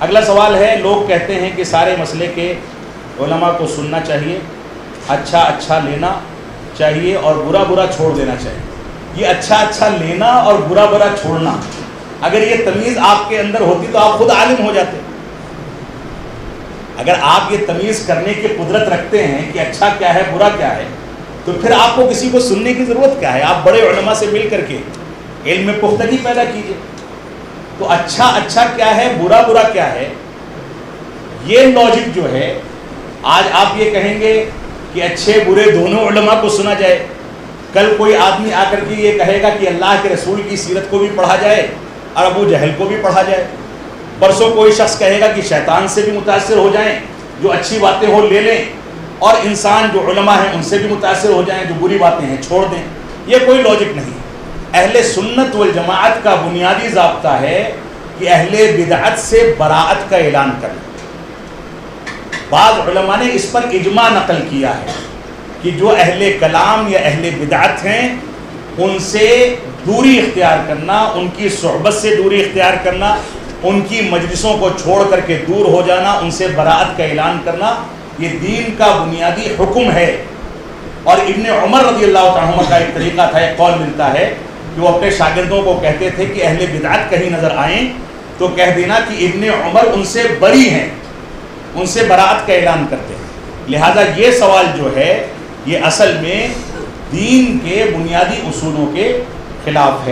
اگلا سوال ہے، لوگ کہتے ہیں کہ سارے مسئلے کے علماء کو سننا چاہیے، اچھا اچھا لینا چاہیے اور برا برا چھوڑ دینا چاہیے۔ یہ اچھا اچھا لینا اور برا برا چھوڑنا، اگر یہ تمیز آپ کے اندر ہوتی تو آپ خود عالم ہو جاتے۔ اگر آپ یہ تمیز کرنے کی قدرت رکھتے ہیں کہ اچھا کیا ہے برا کیا ہے، تو پھر آپ کو کسی کو سننے کی ضرورت کیا ہے؟ آپ بڑے علماء سے مل کر کے علم میں پختگی پیدا کیجئے۔ تو اچھا اچھا کیا ہے، برا برا کیا ہے، یہ لاجک جو ہے، آج آپ یہ کہیں گے کہ اچھے برے دونوں علماء کو سنا جائے، کل کوئی آدمی آ کر کے یہ کہے گا کہ اللہ کے رسول کی سیرت کو بھی پڑھا جائے اور ابو جہل کو بھی پڑھا جائے، پرسوں کوئی شخص کہے گا کہ شیطان سے بھی متاثر ہو جائیں، جو اچھی باتیں ہو لے لیں، اور انسان جو علماء ہیں ان سے بھی متاثر ہو جائیں، جو بری باتیں ہیں چھوڑ دیں۔ یہ کوئی لاجک نہیں۔ اہل سنت والجماعت کا بنیادی ضابطہ ہے کہ اہل بدعت سے براءت کا اعلان کریں۔ بعض علماء نے اس پر اجماع نقل کیا ہے کہ جو اہل کلام یا اہل بدعت ہیں ان سے دوری اختیار کرنا، ان کی صحبت سے دوری اختیار کرنا، ان کی مجلسوں کو چھوڑ کر کے دور ہو جانا، ان سے براءت کا اعلان کرنا، یہ دین کا بنیادی حکم ہے۔ اور ابن عمر رضی اللہ عنہ کا ایک طریقہ تھا، ایک قول ملتا ہے کہ وہ اپنے شاگردوں کو کہتے تھے کہ اہل بدعت کہیں نظر آئیں تو کہہ دینا کہ ابن عمر ان سے بری ہیں، ان سے براءت کا اعلان کرتے ہیں۔ لہذا یہ سوال جو ہے یہ اصل میں دین کے بنیادی اصولوں کے خلاف ہے۔